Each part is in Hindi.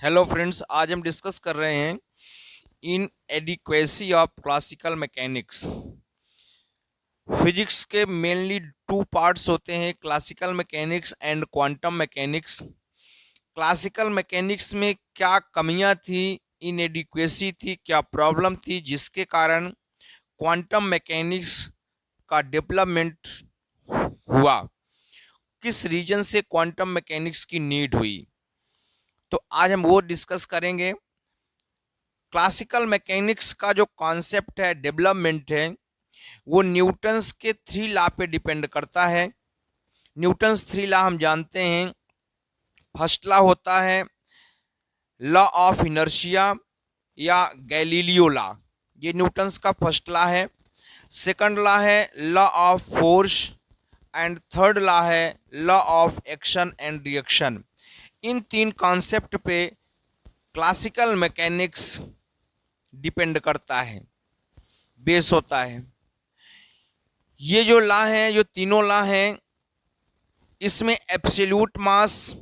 हेलो फ्रेंड्स, आज हम डिस्कस कर रहे हैं inadequacy of classical mechanics. Physics के मेनली टू पार्ट्स होते हैं, classical mechanics and quantum mechanics. Classical mechanics में क्या कमियां थी, इनएडिक्वेसी थी, क्या प्रॉब्लम थी जिसके कारण क्वांटम मैकेनिक्स का डेवलपमेंट हुआ, किस रीजन से क्वांटम मैकेनिक्स की नीड हुई, तो आज हम वो डिस्कस करेंगे। क्लासिकल मैकेनिक्स का जो कॉन्सेप्ट है, डेवलपमेंट है, वो न्यूटन्स के थ्री लॉ पे डिपेंड करता है। न्यूटन्स थ्री लॉ हम जानते हैं। फर्स्ट लॉ होता है लॉ ऑफ इनर्शिया या गैलीलियो लॉ, ये न्यूटन्स का फर्स्ट लॉ है। सेकंड लॉ है law of force and third law है law of action and reaction. इन तीन कॉन्सेप्ट पे क्लासिकल मैकेनिक्स डिपेंड करता है, बेस होता है। ये जो लॉ हैं, जो तीनों लॉ हैं, इसमें एब्सोल्यूट मास,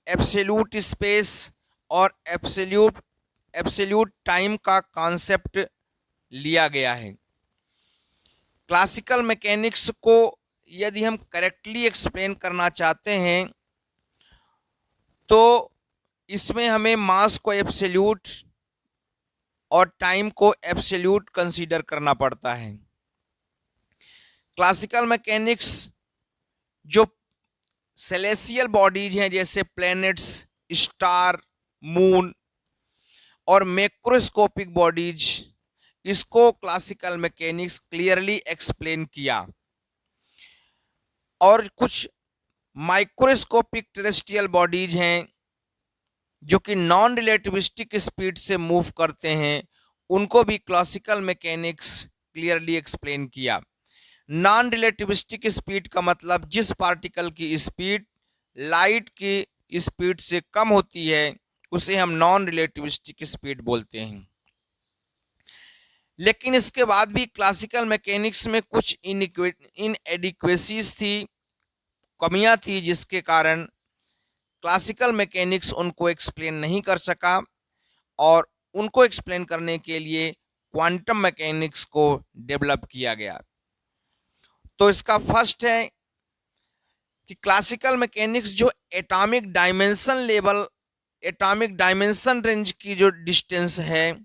एब्सोल्यूट स्पेस और एब्सोल्यूट टाइम का कॉन्सेप्ट लिया गया है। क्लासिकल मैकेनिक्स को यदि हम करेक्टली एक्सप्लेन करना चाहते हैं तो इसमें हमें मास को एब्सोल्यूट और टाइम को एब्सोल्यूट कंसीडर करना पड़ता है। क्लासिकल मैकेनिक्स जो सेलेसियल बॉडीज हैं, जैसे प्लैनेट्स, स्टार, मून और मैक्रोस्कोपिक बॉडीज, इसको क्लासिकल मैकेनिक्स क्लियरली एक्सप्लेन किया। और कुछ माइक्रोस्कोपिक टेरेस्ट्रियल बॉडीज हैं जो कि नॉन रिलेटिविस्टिक स्पीड से मूव करते हैं, उनको भी क्लासिकल मैकेनिक्स क्लियरली एक्सप्लेन किया। नॉन रिलेटिविस्टिक स्पीड का मतलब जिस पार्टिकल की स्पीड लाइट की स्पीड से कम होती है उसे हम नॉन रिलेटिविस्टिक स्पीड बोलते हैं। लेकिन इसके बाद भी क्लासिकल मैकेनिक्स में कुछ इनएडिक्वेसीज थी, कमियां थी, जिसके कारण क्लासिकल मैकेनिक्स उनको एक्सप्लेन नहीं कर सका और उनको एक्सप्लेन करने के लिए क्वांटम मैकेनिक्स को डेवलप किया गया। तो इसका फर्स्ट है कि क्लासिकल मैकेनिक्स जो atomic dimension level, atomic dimension range की जो डिस्टेंस है,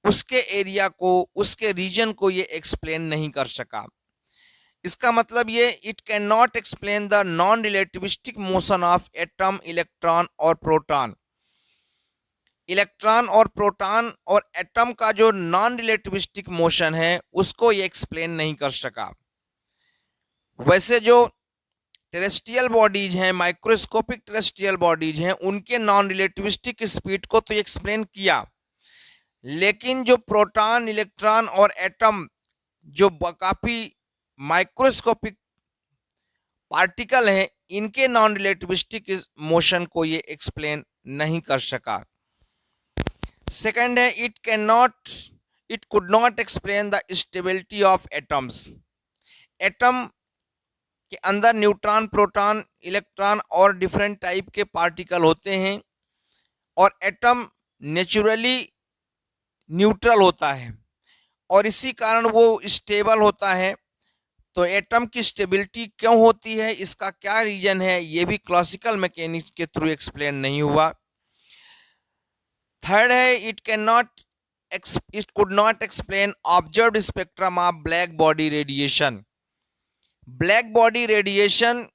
उसके एरिया को, उसके रीजन को ये एक्सप्लेन नहीं कर सका। इसका मतलब ये it can not explain the non relativistic motion of atom, electron और प्रोटॉन। इलेक्ट्रॉन और प्रोटॉन और एटम का जो नॉन रिलेटिविस्टिक मोशन है उसको ये एक्सप्लेन नहीं कर सका। वैसे जो टेरेस्ट्रियल बॉडीज हैं, माइक्रोस्कोपिक टेरेस्ट्रियल बॉडीज हैं, उनके नॉन रिलेटिविस्टिक स्पीड को तो एक्सप्लेन किया, लेकिन जो प्रोटॉन, इलेक्ट्रॉन और एटम जो काफी माइक्रोस्कोपिक पार्टिकल हैं, इनके नॉन रिलेटिविस्टिक मोशन को ये एक्सप्लेन नहीं कर सका। सेकंड है it could not explain the stability of atoms. Atom के अंदर न्यूट्रॉन, प्रोटॉन, इलेक्ट्रॉन और डिफरेंट टाइप के पार्टिकल होते हैं और एटम नेचुरली न्यूट्रल होता है और इसी कारण वो स्टेबल होता है। तो एटम की स्टेबिलिटी क्यों होती है, इसका क्या रीजन है, ये भी क्लासिकल मैकेनिक्स के थ्रू एक्सप्लेन नहीं हुआ। थर्ड है it could not explain observed spectrum of black body radiation. Black body radiation,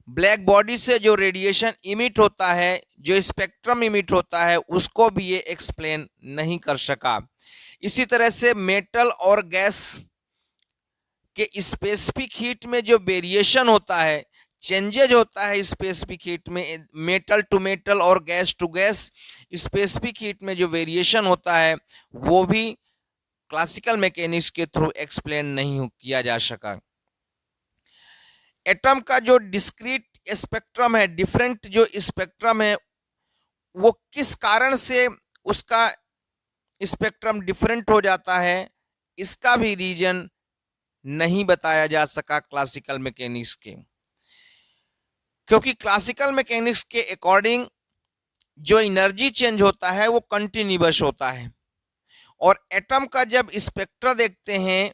black body से जो रेडिएशन इमिट होता है, जो स्पेक्ट्रम इमिट होता है, उसको भी ये एक्सप्लेन नहीं कर सका। इसी तरह से मेटल और गैस के स्पेसिफिक हीट में जो वेरिएशन होता है, चेंजेज होता है स्पेसिफिक हीट में, मेटल टू मेटल और gas to gas, specific heat में जो वेरिएशन होता है वो भी क्लासिकल मैकेनिक्स के थ्रू एक्सप्लेन नहीं किया जा सका। एटम का जो डिस्क्रीट स्पेक्ट्रम है, डिफरेंट जो स्पेक्ट्रम है, वो किस कारण से उसका स्पेक्ट्रम डिफरेंट हो जाता है, इसका भी रीजन नहीं बताया जा सका क्लासिकल मैकेनिक्स के। क्योंकि क्लासिकल मैकेनिक्स के अकॉर्डिंग जो एनर्जी चेंज होता है वो कंटिन्यूअस होता है। और एटम का जब स्पेक्ट्रा देखते हैं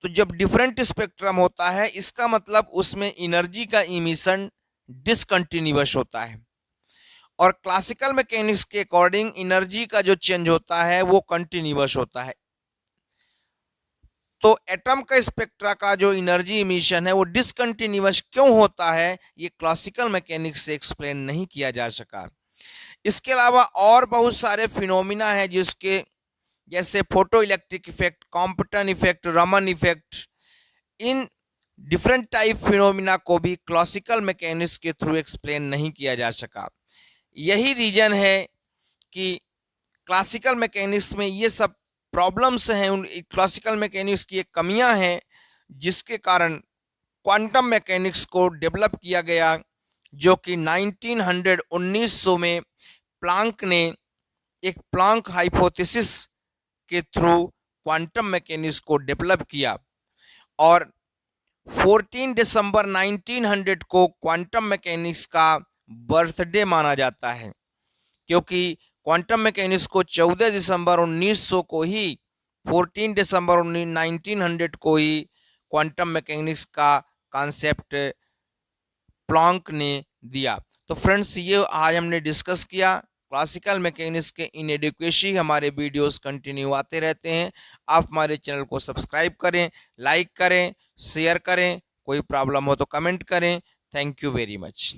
तो जब डिफरेंट स्पेक्ट्रम होता है इसका मतलब उसमें एनर्जी का इमिशन डिसकंटिन्यूअस होता है। और क्लासिकल मैकेनिक्स के अकॉर्डिंग एनर्जी का जो चेंज होता है वो कंटिन्यूअस होता है। तो एटम का स्पेक्ट्रा का जो एनर्जी इमिशन है वो डिसकंटिन्यूअस क्यों होता है ये क्लासिकल मैकेनिक्स से एक्सप्लेन नहीं किया जा सका। इसके अलावा और बहुत सारे फिनोमिना है जिसके, जैसे photo electric effect, Compton effect, Raman effect, in different type phenomena को भी क्लासिकल मैकेनिक्स के थ्रू एक्सप्लेन नहीं किया जा सका। यही रीजन है कि क्लासिकल मैकेनिक्स में ये सब प्रॉब्लम्स हैं, उन क्लासिकल मैकेनिक्स की एक कमियां हैं जिसके कारण क्वांटम मैकेनिक्स को डेवलप किया गया, जो कि 1900 में प्लांक ने एक प्लांक हाइपोथेसिस के थ्रू क्वांटम मैकेनिक्स को डेवलप किया। और 14 दिसंबर 1900 को क्वांटम मैकेनिक्स का बर्थडे माना जाता है, क्योंकि क्वांटम मैकेनिक्स को 14 दिसंबर 1900 को ही, 14 दिसंबर 1900 को ही क्वांटम मैकेनिक्स का कॉन्सेप्ट प्लैंक ने दिया। तो फ्रेंड्स, ये आज हमने डिस्कस किया क्लासिकल मैकेनिक्स के इनएडिक्वेसी। हमारे वीडियोस कंटिन्यू आते रहते हैं। आप हमारे चैनल को सब्सक्राइब करें, लाइक करें, शेयर करें, कोई प्रॉब्लम हो तो कमेंट करें। Thank you very much.